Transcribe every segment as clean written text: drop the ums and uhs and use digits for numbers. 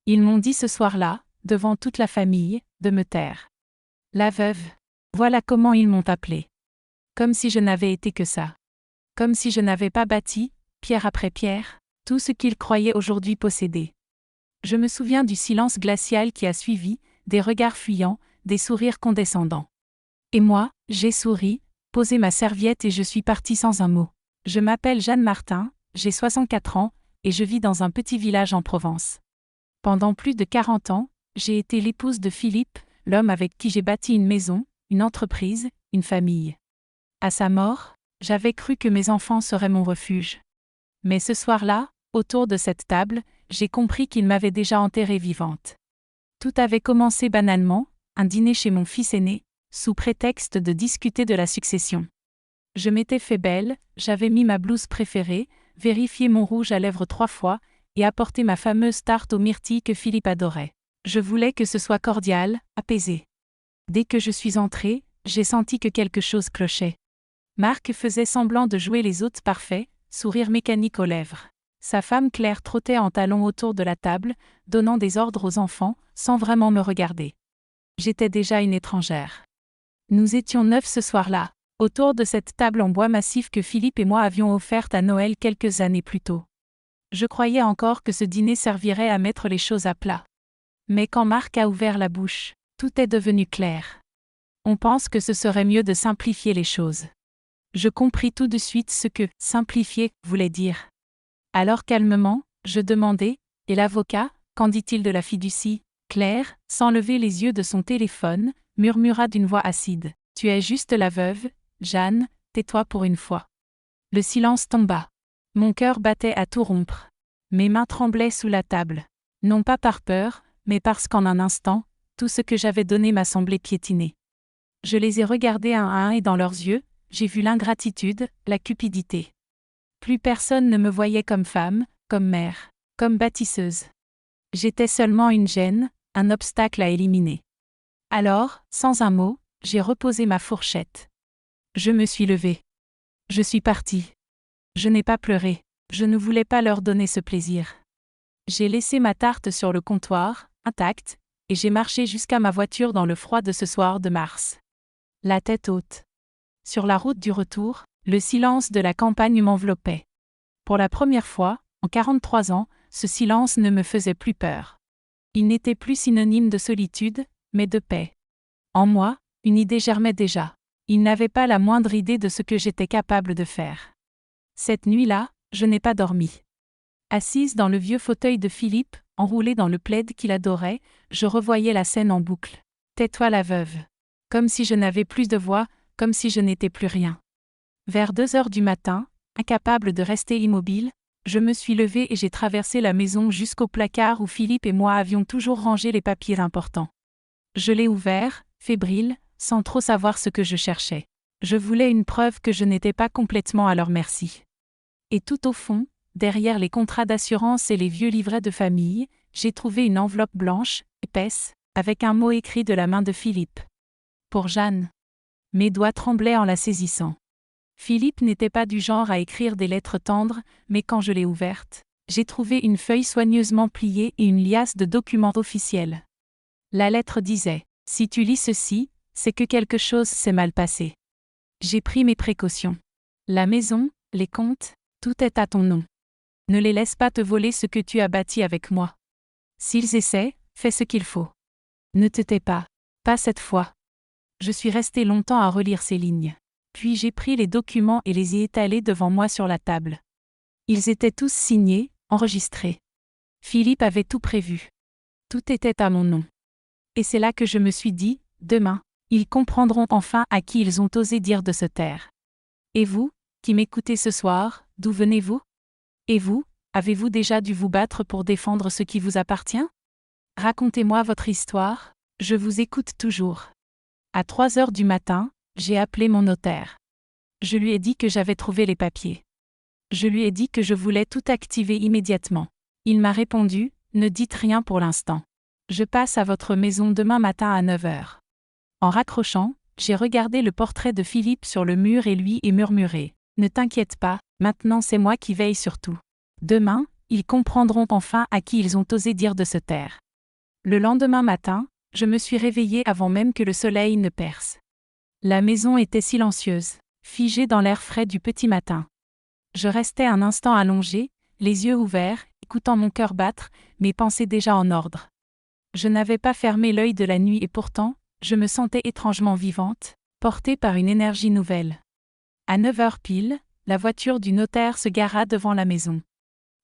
Ils m'ont dit ce soir-là, devant toute la famille, de me taire. La veuve. Voilà comment ils m'ont appelé. Comme si je n'avais été que ça. Comme si je n'avais pas bâti, pierre après pierre, tout ce qu'ils croyaient aujourd'hui posséder. Je me souviens du silence glacial qui a suivi, des regards fuyants, des sourires condescendants. Et moi, j'ai souri, posé ma serviette et je suis partie sans un mot. Je m'appelle Jeanne Martin, j'ai 64 ans, et je vis dans un petit village en Provence. Pendant plus de 40 ans, j'ai été l'épouse de Philippe, l'homme avec qui j'ai bâti une maison, une entreprise, une famille. À sa mort, j'avais cru que mes enfants seraient mon refuge. Mais ce soir-là, autour de cette table, j'ai compris qu'il m'avait déjà enterrée vivante. Tout avait commencé banalement, un dîner chez mon fils aîné, sous prétexte de discuter de la succession. Je m'étais fait belle, j'avais mis ma blouse préférée, vérifié mon rouge à lèvres 3 fois, et apporté ma fameuse tarte aux myrtilles que Philippe adorait. Je voulais que ce soit cordial, apaisé. Dès que je suis entrée, j'ai senti que quelque chose clochait. Marc faisait semblant de jouer les hôtes parfaits, sourire mécanique aux lèvres. Sa femme Claire trottait en talons autour de la table, donnant des ordres aux enfants, sans vraiment me regarder. J'étais déjà une étrangère. Nous étions 9 ce soir-là, autour de cette table en bois massif que Philippe et moi avions offerte à Noël quelques années plus tôt. Je croyais encore que ce dîner servirait à mettre les choses à plat. Mais quand Marc a ouvert la bouche, tout est devenu clair. On pense que ce serait mieux de simplifier les choses. Je compris tout de suite ce que « simplifier » voulait dire. Alors calmement, je demandai « Et l'avocat, qu'en dit-il de la fiducie ?» Claire, sans lever les yeux de son téléphone, murmura d'une voix acide « Tu es juste la veuve, Jeanne, tais-toi pour une fois. » Le silence tomba. Mon cœur battait à tout rompre. Mes mains tremblaient sous la table. Non pas par peur, mais parce qu'en un instant, tout ce que j'avais donné m'a semblé piétiner. Je les ai regardés un à un et dans leurs yeux, j'ai vu l'ingratitude, la cupidité. Plus personne ne me voyait comme femme, comme mère, comme bâtisseuse. J'étais seulement une gêne, un obstacle à éliminer. Alors, sans un mot, j'ai reposé ma fourchette. Je me suis levée. Je suis partie. Je n'ai pas pleuré, je ne voulais pas leur donner ce plaisir. J'ai laissé ma tarte sur le comptoir, intacte, et j'ai marché jusqu'à ma voiture dans le froid de ce soir de mars. La tête haute. Sur la route du retour, le silence de la campagne m'enveloppait. Pour la première fois, en 43 ans, ce silence ne me faisait plus peur. Il n'était plus synonyme de solitude, mais de paix. En moi, une idée germait déjà. Il n'avait pas la moindre idée de ce que j'étais capable de faire. Cette nuit-là, je n'ai pas dormi. Assise dans le vieux fauteuil de Philippe, enroulé dans le plaid qu'il adorait, je revoyais la scène en boucle. Tais-toi la veuve. Comme si je n'avais plus de voix, comme si je n'étais plus rien. Vers 2 heures du matin, incapable de rester immobile, je me suis levée et j'ai traversé la maison jusqu'au placard où Philippe et moi avions toujours rangé les papiers importants. Je l'ai ouvert, fébrile, sans trop savoir ce que je cherchais. Je voulais une preuve que je n'étais pas complètement à leur merci. Et tout au fond, derrière les contrats d'assurance et les vieux livrets de famille, j'ai trouvé une enveloppe blanche, épaisse, avec un mot écrit de la main de Philippe. Pour Jeanne. Mes doigts tremblaient en la saisissant. Philippe n'était pas du genre à écrire des lettres tendres, mais quand je l'ai ouverte, j'ai trouvé une feuille soigneusement pliée et une liasse de documents officiels. La lettre disait « Si tu lis ceci, c'est que quelque chose s'est mal passé. » J'ai pris mes précautions. La maison, les comptes, tout est à ton nom. Ne les laisse pas te voler ce que tu as bâti avec moi. S'ils essaient, fais ce qu'il faut. Ne te tais pas. Pas cette fois. Je suis restée longtemps à relire ces lignes. Puis j'ai pris les documents et les ai étalés devant moi sur la table. Ils étaient tous signés, enregistrés. Philippe avait tout prévu. Tout était à mon nom. Et c'est là que je me suis dit, demain, ils comprendront enfin à qui ils ont osé dire de se taire. Et vous, qui m'écoutez ce soir, d'où venez-vous? Et vous, avez-vous déjà dû vous battre pour défendre ce qui vous appartient? Racontez-moi votre histoire, je vous écoute toujours. À 3 heures du matin, j'ai appelé mon notaire. Je lui ai dit que j'avais trouvé les papiers. Je lui ai dit que je voulais tout activer immédiatement. Il m'a répondu, ne dites rien pour l'instant. Je passe à votre maison demain matin à 9 heures. En raccrochant, j'ai regardé le portrait de Philippe sur le mur et lui ai murmuré. Ne t'inquiète pas, maintenant c'est moi qui veille sur tout. Demain, ils comprendront enfin à qui ils ont osé dire de se taire. Le lendemain matin, je me suis réveillée avant même que le soleil ne perce. La maison était silencieuse, figée dans l'air frais du petit matin. Je restais un instant allongée, les yeux ouverts, écoutant mon cœur battre, mes pensées déjà en ordre. Je n'avais pas fermé l'œil de la nuit et pourtant, je me sentais étrangement vivante, portée par une énergie nouvelle. À 9 heures pile, la voiture du notaire se gara devant la maison.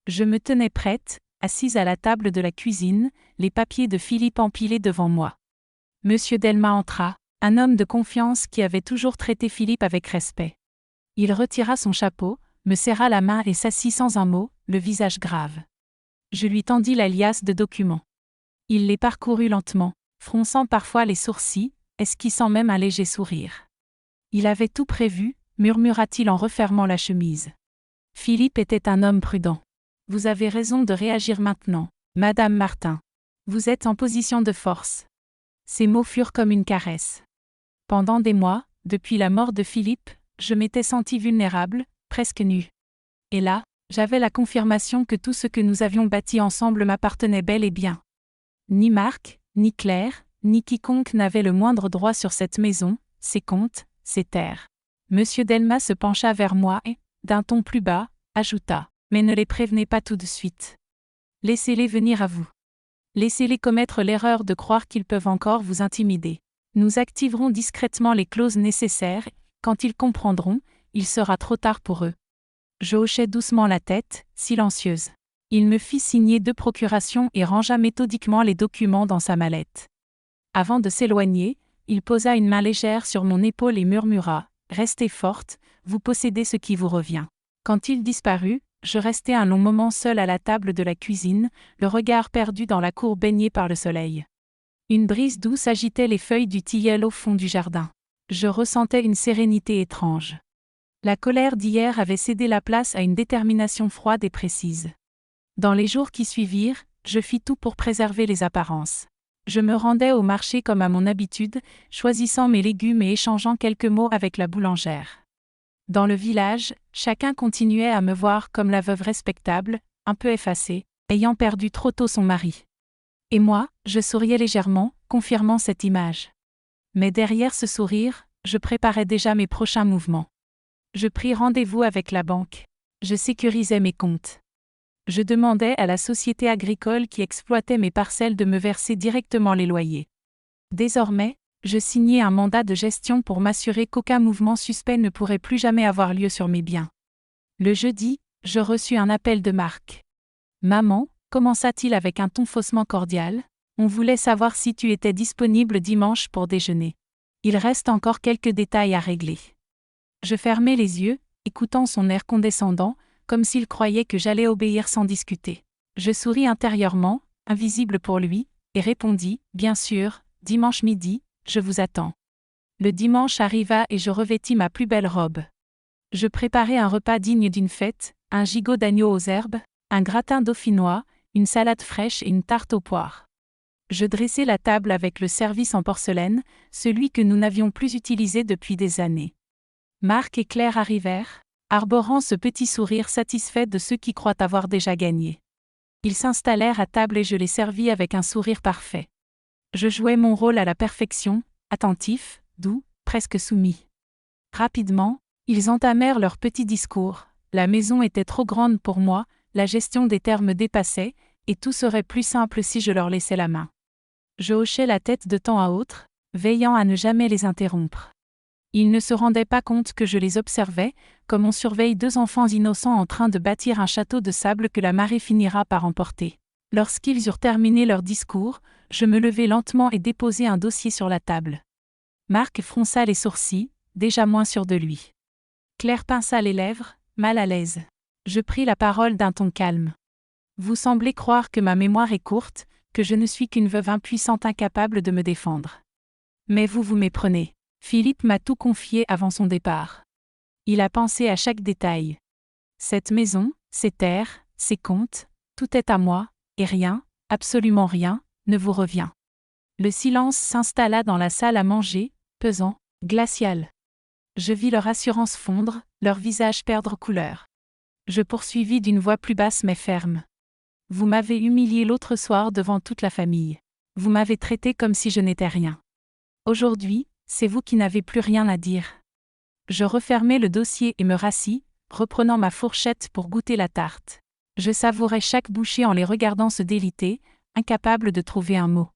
Je me tenais prête, assise à la table de la cuisine, les papiers de Philippe empilés devant moi. Monsieur Delma entra, un homme de confiance qui avait toujours traité Philippe avec respect. Il retira son chapeau, me serra la main et s'assit sans un mot, le visage grave. Je lui tendis la liasse de documents. Il les parcourut lentement, fronçant parfois les sourcils, esquissant même un léger sourire. Il avait tout prévu, murmura-t-il en refermant la chemise. Philippe était un homme prudent. Vous avez raison de réagir maintenant, Madame Martin. Vous êtes en position de force. Ces mots furent comme une caresse. Pendant des mois, depuis la mort de Philippe, je m'étais sentie vulnérable, presque nue. Et là, j'avais la confirmation que tout ce que nous avions bâti ensemble m'appartenait bel et bien. Ni Marc, ni Claire, ni quiconque n'avait le moindre droit sur cette maison, ses comptes, ses terres. Monsieur Delma se pencha vers moi et, d'un ton plus bas, ajouta : mais ne les prévenez pas tout de suite. Laissez-les venir à vous. Laissez-les commettre l'erreur de croire qu'ils peuvent encore vous intimider. Nous activerons discrètement les clauses nécessaires et, quand ils comprendront, il sera trop tard pour eux. Je hochai doucement la tête, silencieuse. Il me fit signer 2 procurations et rangea méthodiquement les documents dans sa mallette. Avant de s'éloigner, il posa une main légère sur mon épaule et murmura : restez forte, vous possédez ce qui vous revient. Quand il disparut, je restai un long moment seul à la table de la cuisine, le regard perdu dans la cour baignée par le soleil. Une brise douce agitait les feuilles du tilleul au fond du jardin. Je ressentais une sérénité étrange. La colère d'hier avait cédé la place à une détermination froide et précise. Dans les jours qui suivirent, je fis tout pour préserver les apparences. Je me rendais au marché comme à mon habitude, choisissant mes légumes et échangeant quelques mots avec la boulangère. Dans le village, chacun continuait à me voir comme la veuve respectable, un peu effacée, ayant perdu trop tôt son mari. Et moi, je souriais légèrement, confirmant cette image. Mais derrière ce sourire, je préparais déjà mes prochains mouvements. Je pris rendez-vous avec la banque. Je sécurisais mes comptes. Je demandais à la société agricole qui exploitait mes parcelles de me verser directement les loyers. Désormais, je signais un mandat de gestion pour m'assurer qu'aucun mouvement suspect ne pourrait plus jamais avoir lieu sur mes biens. Le jeudi, je reçus un appel de Marc. « Maman », commença-t-il avec un ton faussement cordial, « on voulait savoir si tu étais disponible dimanche pour déjeuner. Il reste encore quelques détails à régler. » Je fermai les yeux, écoutant son air condescendant, comme s'il croyait que j'allais obéir sans discuter. Je souris intérieurement, invisible pour lui, et répondis, « Bien sûr, dimanche midi, je vous attends. » Le dimanche arriva et je revêtis ma plus belle robe. Je préparai un repas digne d'une fête, un gigot d'agneau aux herbes, un gratin dauphinois, une salade fraîche et une tarte aux poires. Je dressai la table avec le service en porcelaine, celui que nous n'avions plus utilisé depuis des années. Marc et Claire arrivèrent, arborant ce petit sourire satisfait de ceux qui croient avoir déjà gagné. Ils s'installèrent à table et je les servis avec un sourire parfait. Je jouais mon rôle à la perfection, attentif, doux, presque soumis. Rapidement, ils entamèrent leur petit discours. La maison était trop grande pour moi, la gestion des terres me dépassait, et tout serait plus simple si je leur laissais la main. Je hochais la tête de temps à autre, veillant à ne jamais les interrompre. Ils ne se rendaient pas compte que je les observais, comme on surveille 2 enfants innocents en train de bâtir un château de sable que la marée finira par emporter. Lorsqu'ils eurent terminé leur discours, je me levai lentement et déposai un dossier sur la table. Marc fronça les sourcils, déjà moins sûr de lui. Claire pinça les lèvres, mal à l'aise. Je pris la parole d'un ton calme. Vous semblez croire que ma mémoire est courte, que je ne suis qu'une veuve impuissante incapable de me défendre. Mais vous vous méprenez. Philippe m'a tout confié avant son départ. Il a pensé à chaque détail. Cette maison, ces terres, ces comptes, tout est à moi, et rien, absolument rien, ne vous revient. Le silence s'installa dans la salle à manger, pesant, glacial. Je vis leur assurance fondre, leur visage perdre couleur. Je poursuivis d'une voix plus basse mais ferme. Vous m'avez humilié l'autre soir devant toute la famille. Vous m'avez traité comme si je n'étais rien. Aujourd'hui, c'est vous qui n'avez plus rien à dire. Je refermai le dossier et me rassis, reprenant ma fourchette pour goûter la tarte. Je savourais chaque bouchée en les regardant se déliter, incapable de trouver un mot.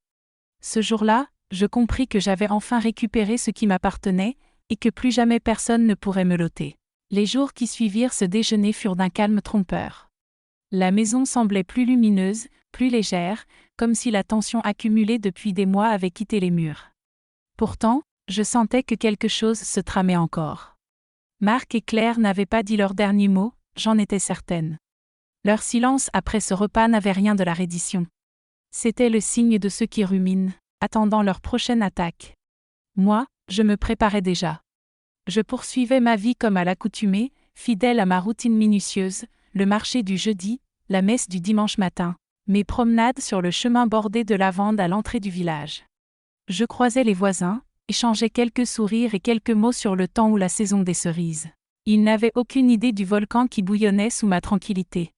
Ce jour-là, je compris que j'avais enfin récupéré ce qui m'appartenait, et que plus jamais personne ne pourrait me l'ôter. Les jours qui suivirent ce déjeuner furent d'un calme trompeur. La maison semblait plus lumineuse, plus légère, comme si la tension accumulée depuis des mois avait quitté les murs. Pourtant, je sentais que quelque chose se tramait encore. Marc et Claire n'avaient pas dit leur dernier mot, j'en étais certaine. Leur silence après ce repas n'avait rien de la reddition. C'était le signe de ceux qui ruminent, attendant leur prochaine attaque. Moi, je me préparais déjà. Je poursuivais ma vie comme à l'accoutumée, fidèle à ma routine minutieuse, le marché du jeudi, la messe du dimanche matin, mes promenades sur le chemin bordé de lavande à l'entrée du village. Je croisais les voisins, échangeais quelques sourires et quelques mots sur le temps ou la saison des cerises. Ils n'avaient aucune idée du volcan qui bouillonnait sous ma tranquillité.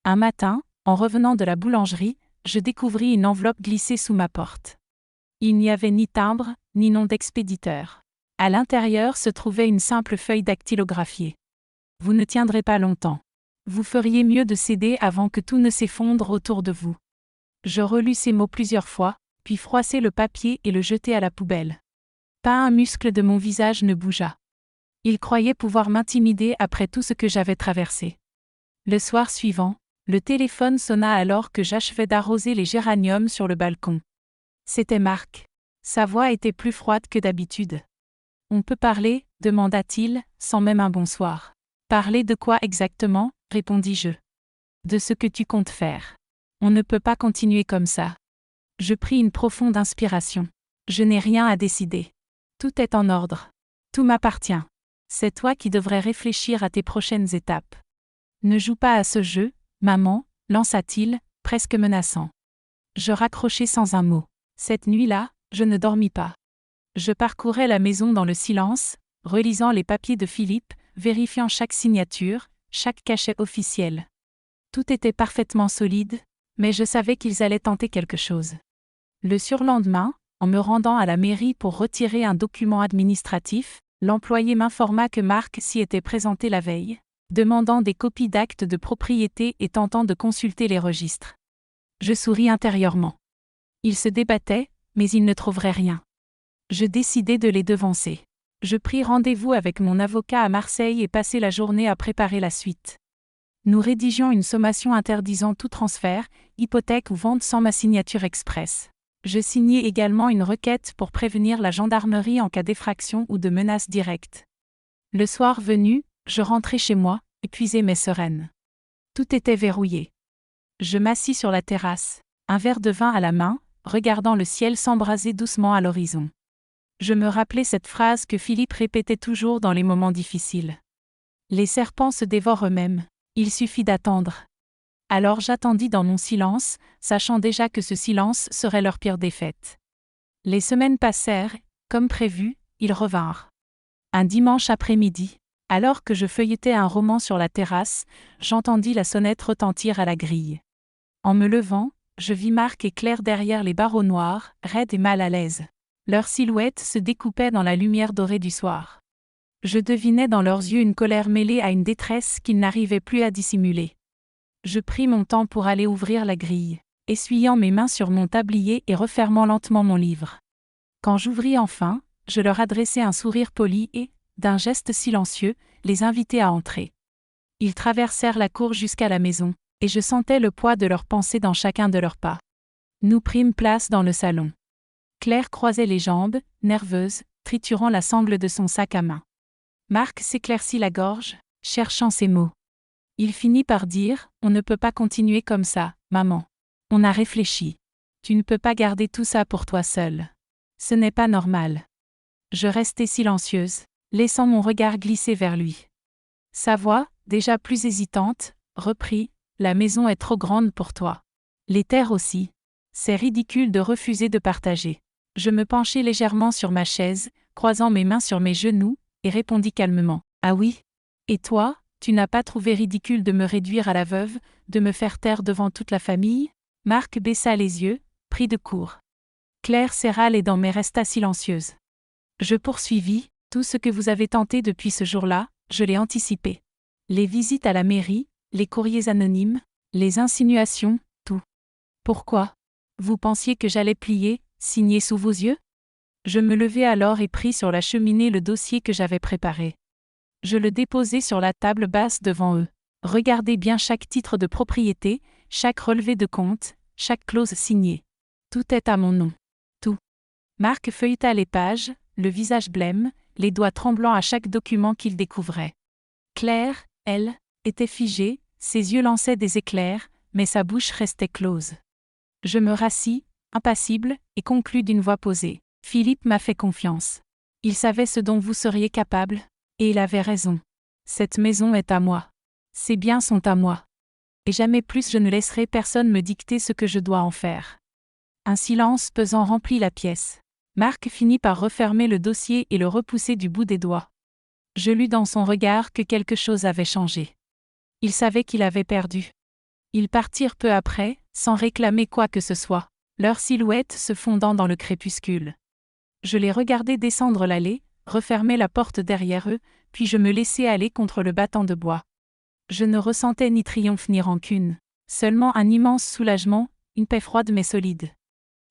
Un matin, en revenant de la boulangerie, je découvris une enveloppe glissée sous ma porte. Il n'y avait ni timbre, ni nom d'expéditeur. À l'intérieur se trouvait une simple feuille dactylographiée. Vous ne tiendrez pas longtemps. Vous feriez mieux de céder avant que tout ne s'effondre autour de vous. Je relus ces mots plusieurs fois, puis froissai le papier et le jetai à la poubelle. Pas un muscle de mon visage ne bougea. Il croyait pouvoir m'intimider après tout ce que j'avais traversé. Le soir suivant, le téléphone sonna alors que j'achevais d'arroser les géraniums sur le balcon. C'était Marc. Sa voix était plus froide que d'habitude. « On peut parler ?» demanda-t-il, sans même un bonsoir. « Parler de quoi exactement ?» répondis-je. « De ce que tu comptes faire. On ne peut pas continuer comme ça. » Je pris une profonde inspiration. Je n'ai rien à décider. Tout est en ordre. Tout m'appartient. C'est toi qui devrais réfléchir à tes prochaines étapes. Ne joue pas à ce jeu, maman, lança-t-il, presque menaçant. Je raccrochai sans un mot. Cette nuit-là, je ne dormis pas. Je parcourais la maison dans le silence, relisant les papiers de Philippe, vérifiant chaque signature, chaque cachet officiel. Tout était parfaitement solide, mais je savais qu'ils allaient tenter quelque chose. Le surlendemain, en me rendant à la mairie pour retirer un document administratif, l'employé m'informa que Marc s'y était présenté la veille, demandant des copies d'actes de propriété et tentant de consulter les registres. Je souris intérieurement. Il se débattait, mais il ne trouverait rien. Je décidai de les devancer. Je pris rendez-vous avec mon avocat à Marseille et passai la journée à préparer la suite. Nous rédigions une sommation interdisant tout transfert, hypothèque ou vente sans ma signature expresse. Je signai également une requête pour prévenir la gendarmerie en cas d'effraction ou de menace directe. Le soir venu, je rentrai chez moi, épuisée mais sereine. Tout était verrouillé. Je m'assis sur la terrasse, un verre de vin à la main, regardant le ciel s'embraser doucement à l'horizon. Je me rappelais cette phrase que Philippe répétait toujours dans les moments difficiles. Les serpents se dévorent eux-mêmes, il suffit d'attendre. Alors j'attendis dans mon silence, sachant déjà que ce silence serait leur pire défaite. Les semaines passèrent, comme prévu, ils revinrent. Un dimanche après-midi, alors que je feuilletais un roman sur la terrasse, j'entendis la sonnette retentir à la grille. En me levant, je vis Marc et Claire derrière les barreaux noirs, raides et mal à l'aise. Leurs silhouettes se découpaient dans la lumière dorée du soir. Je devinais dans leurs yeux une colère mêlée à une détresse qu'ils n'arrivaient plus à dissimuler. Je pris mon temps pour aller ouvrir la grille, essuyant mes mains sur mon tablier et refermant lentement mon livre. Quand j'ouvris enfin, je leur adressai un sourire poli et, d'un geste silencieux, les invitai à entrer. Ils traversèrent la cour jusqu'à la maison, et je sentais le poids de leurs pensées dans chacun de leurs pas. Nous prîmes place dans le salon. Claire croisait les jambes, nerveuse, triturant la sangle de son sac à main. Marc s'éclaircit la gorge, cherchant ses mots. Il finit par dire « On ne peut pas continuer comme ça, maman. On a réfléchi. Tu ne peux pas garder tout ça pour toi seule. Ce n'est pas normal. » Je restai silencieuse, laissant mon regard glisser vers lui. Sa voix, déjà plus hésitante, reprit « La maison est trop grande pour toi. Les terres aussi. C'est ridicule de refuser de partager. » Je me penchai légèrement sur ma chaise, croisant mes mains sur mes genoux, et répondis calmement « Ah oui. Et toi, Tu n'as pas trouvé ridicule de me réduire à la veuve, de me faire taire devant toute la famille? Marc baissa les yeux, pris de court. Claire serra les dents mais resta silencieuse. Je poursuivis, tout ce que vous avez tenté depuis ce jour-là, je l'ai anticipé. Les visites à la mairie, les courriers anonymes, les insinuations, tout. Pourquoi? Vous pensiez que j'allais plier, signer sous vos yeux? Je me levai alors et pris sur la cheminée le dossier que j'avais préparé. Je le déposai sur la table basse devant eux. Regardez bien chaque titre de propriété, chaque relevé de compte, chaque clause signée. Tout est à mon nom. Tout. Marc feuilleta les pages, le visage blême, les doigts tremblants à chaque document qu'il découvrait. Claire, elle, était figée, ses yeux lançaient des éclairs, mais sa bouche restait close. Je me rassis, impassible, et conclus d'une voix posée. Philippe m'a fait confiance. Il savait ce dont vous seriez capable, et il avait raison. Cette maison est à moi. Ces biens sont à moi. Et jamais plus je ne laisserai personne me dicter ce que je dois en faire. Un silence pesant remplit la pièce. Marc finit par refermer le dossier et le repousser du bout des doigts. Je lus dans son regard que quelque chose avait changé. Il savait qu'il avait perdu. Ils partirent peu après, sans réclamer quoi que ce soit, leurs silhouettes se fondant dans le crépuscule. Je les regardai descendre l'allée, refermer la porte derrière eux, puis je me laissai aller contre le battant de bois. Je ne ressentais ni triomphe ni rancune, seulement un immense soulagement, une paix froide mais solide.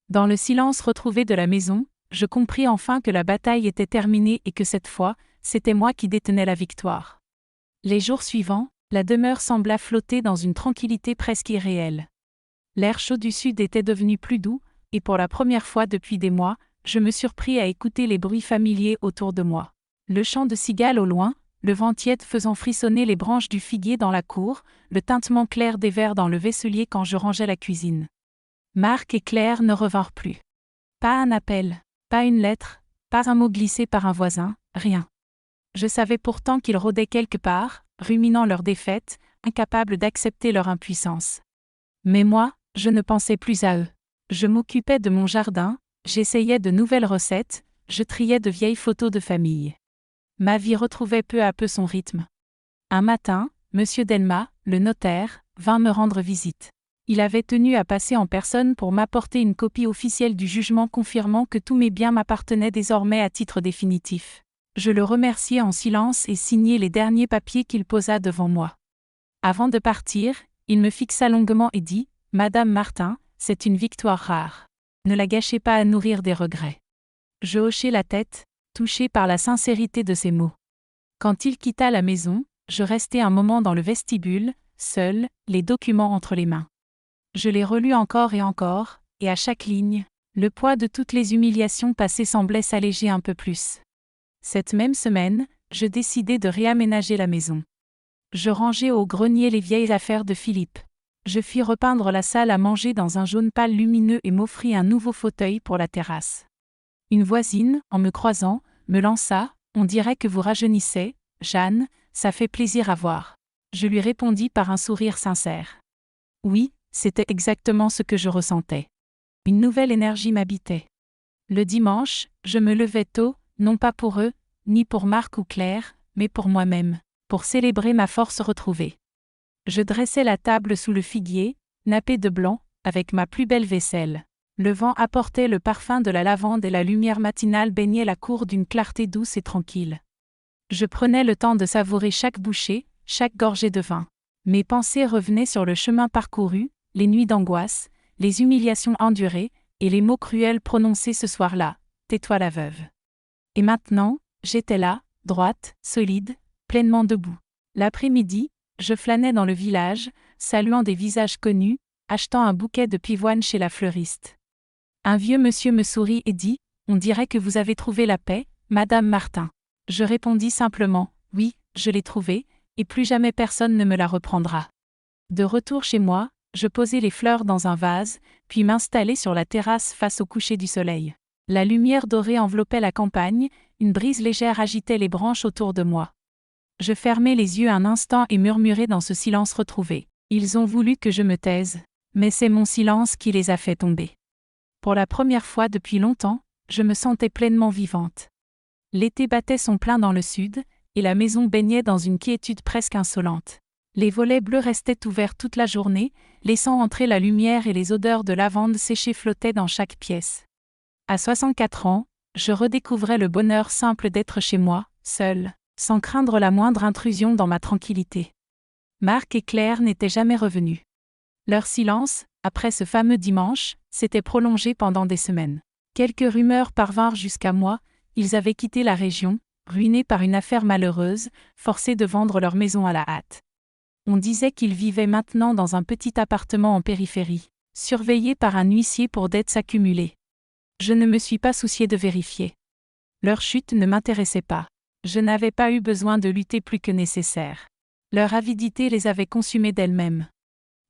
Dans le silence retrouvé de la maison, je compris enfin que la bataille était terminée et que cette fois, c'était moi qui détenais la victoire. Les jours suivants, la demeure sembla flotter dans une tranquillité presque irréelle. L'air chaud du sud était devenu plus doux, et pour la première fois depuis des mois, je me surpris à écouter les bruits familiers autour de moi. Le chant de cigales au loin, le vent tiède faisant frissonner les branches du figuier dans la cour, le tintement clair des verres dans le vaisselier quand je rangeais la cuisine. Marc et Claire ne revinrent plus. Pas un appel, pas une lettre, pas un mot glissé par un voisin, rien. Je savais pourtant qu'ils rôdaient quelque part, ruminant leur défaite, incapables d'accepter leur impuissance. Mais moi, je ne pensais plus à eux. Je m'occupais de mon jardin, j'essayais de nouvelles recettes, je triais de vieilles photos de famille. Ma vie retrouvait peu à peu son rythme. Un matin, M. Delma, le notaire, vint me rendre visite. Il avait tenu à passer en personne pour m'apporter une copie officielle du jugement confirmant que tous mes biens m'appartenaient désormais à titre définitif. Je le remerciai en silence et signai les derniers papiers qu'il posa devant moi. Avant de partir, il me fixa longuement et dit « Madame Martin, c'est une victoire rare. Ne la gâchez pas à nourrir des regrets. » Je hochai la tête, touché par la sincérité de ses mots. Quand il quitta la maison, je restai un moment dans le vestibule, seul, les documents entre les mains. Je les relus encore, et à chaque ligne, le poids de toutes les humiliations passées semblait s'alléger un peu plus. Cette même semaine, je décidai de réaménager la maison. Je rangeai au grenier les vieilles affaires de Philippe. Je fis repeindre la salle à manger dans un jaune pâle lumineux et m'offris un nouveau fauteuil pour la terrasse. Une voisine, en me croisant, me lança « On dirait que vous rajeunissez, Jeanne, ça fait plaisir à voir. » Je lui répondis par un sourire sincère. Oui, c'était exactement ce que je ressentais. Une nouvelle énergie m'habitait. Le dimanche, je me levais tôt, non pas pour eux, ni pour Marc ou Claire, mais pour moi-même, pour célébrer ma force retrouvée. Je dressais la table sous le figuier, nappée de blanc, avec ma plus belle vaisselle. Le vent apportait le parfum de la lavande et la lumière matinale baignait la cour d'une clarté douce et tranquille. Je prenais le temps de savourer chaque bouchée, chaque gorgée de vin. Mes pensées revenaient sur le chemin parcouru, les nuits d'angoisse, les humiliations endurées, et les mots cruels prononcés ce soir-là, « Tais-toi la veuve ». Et maintenant, j'étais là, droite, solide, pleinement debout. L'après-midi, je flânais dans le village, saluant des visages connus, achetant un bouquet de pivoine chez la fleuriste. Un vieux monsieur me sourit et dit « On dirait que vous avez trouvé la paix, Madame Martin ». Je répondis simplement « Oui, je l'ai trouvée, et plus jamais personne ne me la reprendra ». De retour chez moi, je posai les fleurs dans un vase, puis m'installai sur la terrasse face au coucher du soleil. La lumière dorée enveloppait la campagne, une brise légère agitait les branches autour de moi. Je fermai les yeux un instant et murmurai dans ce silence retrouvé. Ils ont voulu que je me taise, mais c'est mon silence qui les a fait tomber. Pour la première fois depuis longtemps, je me sentais pleinement vivante. L'été battait son plein dans le sud, et la maison baignait dans une quiétude presque insolente. Les volets bleus restaient ouverts toute la journée, laissant entrer la lumière et les odeurs de lavande séchée flottaient dans chaque pièce. À 64 ans, je redécouvrais le bonheur simple d'être chez moi, seul, sans craindre la moindre intrusion dans ma tranquillité. Marc et Claire n'étaient jamais revenus. Leur silence, après ce fameux dimanche, s'était prolongé pendant des semaines. Quelques rumeurs parvinrent jusqu'à moi, ils avaient quitté la région, ruinés par une affaire malheureuse, forcés de vendre leur maison à la hâte. On disait qu'ils vivaient maintenant dans un petit appartement en périphérie, surveillé par un huissier pour dettes accumulées. Je ne me suis pas soucié de vérifier. Leur chute ne m'intéressait pas. Je n'avais pas eu besoin de lutter plus que nécessaire. Leur avidité les avait consumés d'elle-même.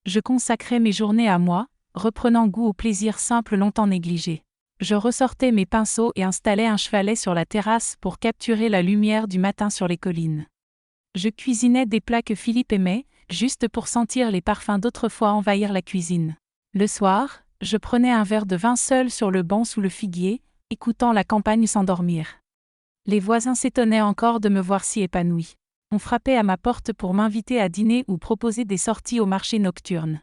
Je consacrais mes journées à moi, reprenant goût au plaisir simple longtemps négligé. Je ressortais mes pinceaux et installais un chevalet sur la terrasse pour capturer la lumière du matin sur les collines. Je cuisinais des plats que Philippe aimait, juste pour sentir les parfums d'autrefois envahir la cuisine. Le soir, je prenais un verre de vin seul sur le banc sous le figuier, écoutant la campagne s'endormir. Les voisins s'étonnaient encore de me voir si épanouie. On frappait à ma porte pour m'inviter à dîner ou proposer des sorties au marché nocturne.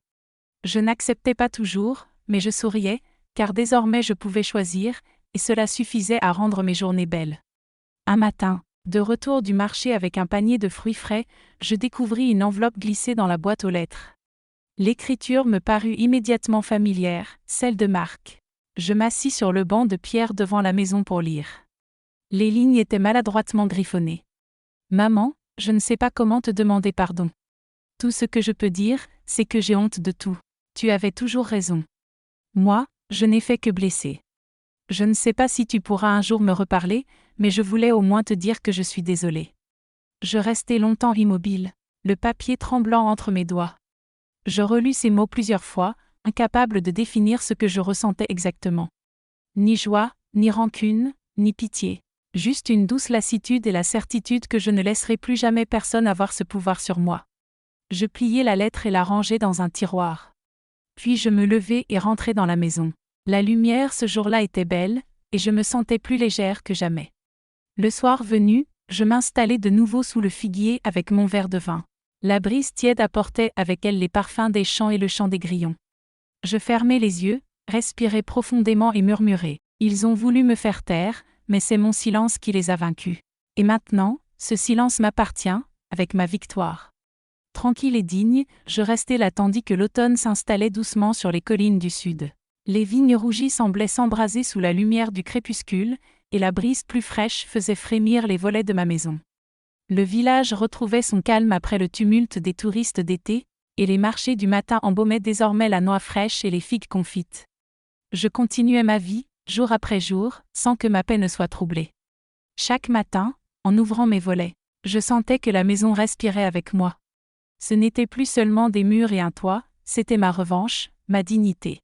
Je n'acceptais pas toujours, mais je souriais, car désormais je pouvais choisir, et cela suffisait à rendre mes journées belles. Un matin, de retour du marché avec un panier de fruits frais, je découvris une enveloppe glissée dans la boîte aux lettres. L'écriture me parut immédiatement familière, celle de Marc. Je m'assis sur le banc de pierre devant la maison pour lire. Les lignes étaient maladroitement griffonnées. « Maman, je ne sais pas comment te demander pardon. Tout ce que je peux dire, c'est que j'ai honte de tout. Tu avais toujours raison. Moi, je n'ai fait que blesser. Je ne sais pas si tu pourras un jour me reparler, mais je voulais au moins te dire que je suis désolée. » Je restai longtemps immobile, le papier tremblant entre mes doigts. Je relus ces mots plusieurs fois, incapable de définir ce que je ressentais exactement. Ni joie, ni rancune, ni pitié. Juste une douce lassitude et la certitude que je ne laisserai plus jamais personne avoir ce pouvoir sur moi. Je pliai la lettre et la rangeai dans un tiroir. Puis je me levai et rentrai dans la maison. La lumière ce jour-là était belle, et je me sentais plus légère que jamais. Le soir venu, je m'installai de nouveau sous le figuier avec mon verre de vin. La brise tiède apportait avec elle les parfums des champs et le chant des grillons. Je fermai les yeux, respirai profondément et murmurai. Ils ont voulu me faire taire, mais c'est mon silence qui les a vaincus. Et maintenant, ce silence m'appartient, avec ma victoire. Tranquille et digne, je restai là tandis que l'automne s'installait doucement sur les collines du sud. Les vignes rougies semblaient s'embraser sous la lumière du crépuscule, et la brise plus fraîche faisait frémir les volets de ma maison. Le village retrouvait son calme après le tumulte des touristes d'été, et les marchés du matin embaumaient désormais la noix fraîche et les figues confites. Je continuais ma vie, jour après jour, sans que ma paix ne soit troublée. Chaque matin, en ouvrant mes volets, je sentais que la maison respirait avec moi. Ce n'était plus seulement des murs et un toit, c'était ma revanche, ma dignité.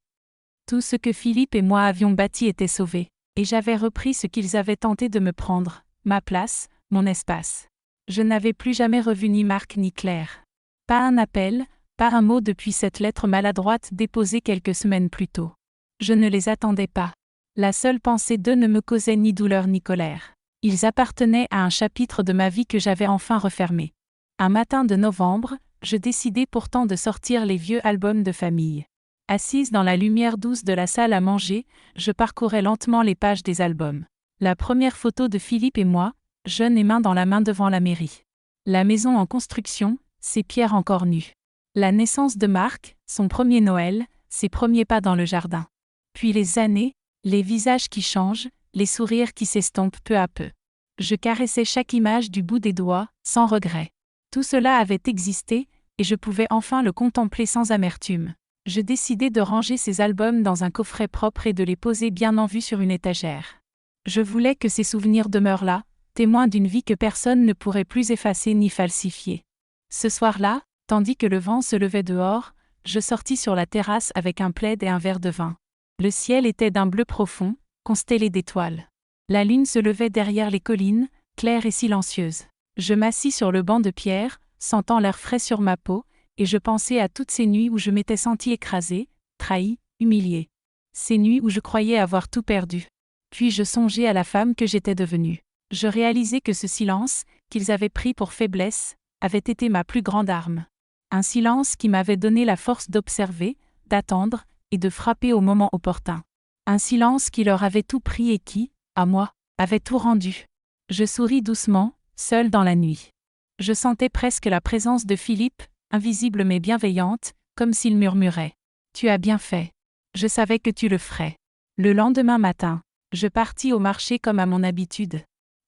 Tout ce que Philippe et moi avions bâti était sauvé, et j'avais repris ce qu'ils avaient tenté de me prendre, ma place, mon espace. Je n'avais plus jamais revu ni Marc ni Claire. Pas un appel, pas un mot depuis cette lettre maladroite déposée quelques semaines plus tôt. Je ne les attendais pas. La seule pensée d'eux ne me causait ni douleur ni colère. Ils appartenaient à un chapitre de ma vie que j'avais enfin refermé. Un matin de novembre, je décidai pourtant de sortir les vieux albums de famille. Assise dans la lumière douce de la salle à manger, je parcourais lentement les pages des albums. La première photo de Philippe et moi, jeunes et main dans la main devant la mairie. La maison en construction, ses pierres encore nues. La naissance de Marc, son premier Noël, ses premiers pas dans le jardin. Puis les années, les visages qui changent, les sourires qui s'estompent peu à peu. Je caressais chaque image du bout des doigts, sans regret. Tout cela avait existé, et je pouvais enfin le contempler sans amertume. Je décidai de ranger ces albums dans un coffret propre et de les poser bien en vue sur une étagère. Je voulais que ces souvenirs demeurent là, témoins d'une vie que personne ne pourrait plus effacer ni falsifier. Ce soir-là, tandis que le vent se levait dehors, je sortis sur la terrasse avec un plaid et un verre de vin. Le ciel était d'un bleu profond, constellé d'étoiles. La lune se levait derrière les collines, claire et silencieuse. Je m'assis sur le banc de pierre, sentant l'air frais sur ma peau, et je pensais à toutes ces nuits où je m'étais senti écrasé, trahi, humilié. Ces nuits où je croyais avoir tout perdu. Puis je songeais à la femme que j'étais devenue. Je réalisais que ce silence, qu'ils avaient pris pour faiblesse, avait été ma plus grande arme. Un silence qui m'avait donné la force d'observer, d'attendre, et de frapper au moment opportun. Un silence qui leur avait tout pris et qui, à moi, avait tout rendu. Je souris doucement, seule dans la nuit. Je sentais presque la présence de Philippe, invisible mais bienveillante, comme s'il murmurait. « Tu as bien fait. Je savais que tu le ferais. » Le lendemain matin, je partis au marché comme à mon habitude.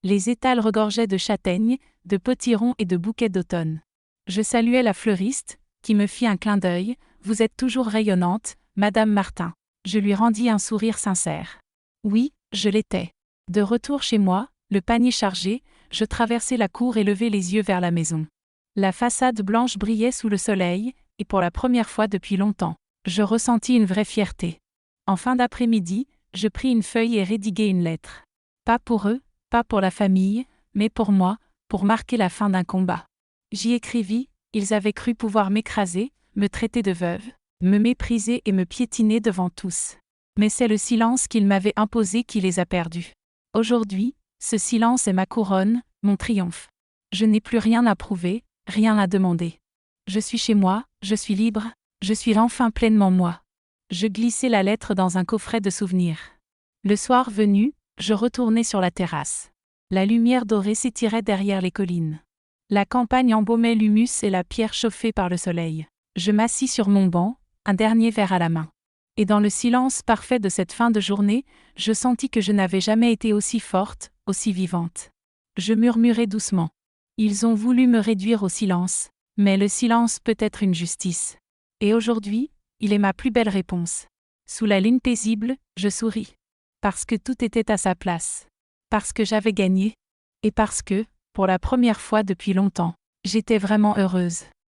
Les étals regorgeaient de châtaignes, de potirons et de bouquets d'automne. Je saluai la fleuriste, qui me fit un clin d'œil. « Vous êtes toujours rayonnante, Madame Martin. » Je lui rendis un sourire sincère. Oui, je l'étais. De retour chez moi, le panier chargé, je traversai la cour et levai les yeux vers la maison. La façade blanche brillait sous le soleil, et pour la première fois depuis longtemps, je ressentis une vraie fierté. En fin d'après-midi, je pris une feuille et rédiguai une lettre. Pas pour eux, pas pour la famille, mais pour moi, pour marquer la fin d'un combat. J'y écrivis, ils avaient cru pouvoir m'écraser, me traiter de veuve, me mépriser et me piétiner devant tous. Mais c'est le silence qu'ils m'avaient imposé qui les a perdus. Aujourd'hui, ce silence est ma couronne, mon triomphe. Je n'ai plus rien à prouver, rien à demander. Je suis chez moi, je suis libre, je suis enfin pleinement moi. Je glissai la lettre dans un coffret de souvenirs. Le soir venu, je retournai sur la terrasse. La lumière dorée s'étirait derrière les collines. La campagne embaumait l'humus et la pierre chauffée par le soleil. Je m'assis sur mon banc, un dernier verre à la main. Et dans le silence parfait de cette fin de journée, je sentis que je n'avais jamais été aussi forte, aussi vivante. Je murmurai doucement. Ils ont voulu me réduire au silence, mais le silence peut être une justice. Et aujourd'hui, il est ma plus belle réponse. Sous la lune paisible, je souris. Parce que tout était à sa place. Parce que j'avais gagné. Et parce que, pour la première fois depuis longtemps, j'étais vraiment heureuse.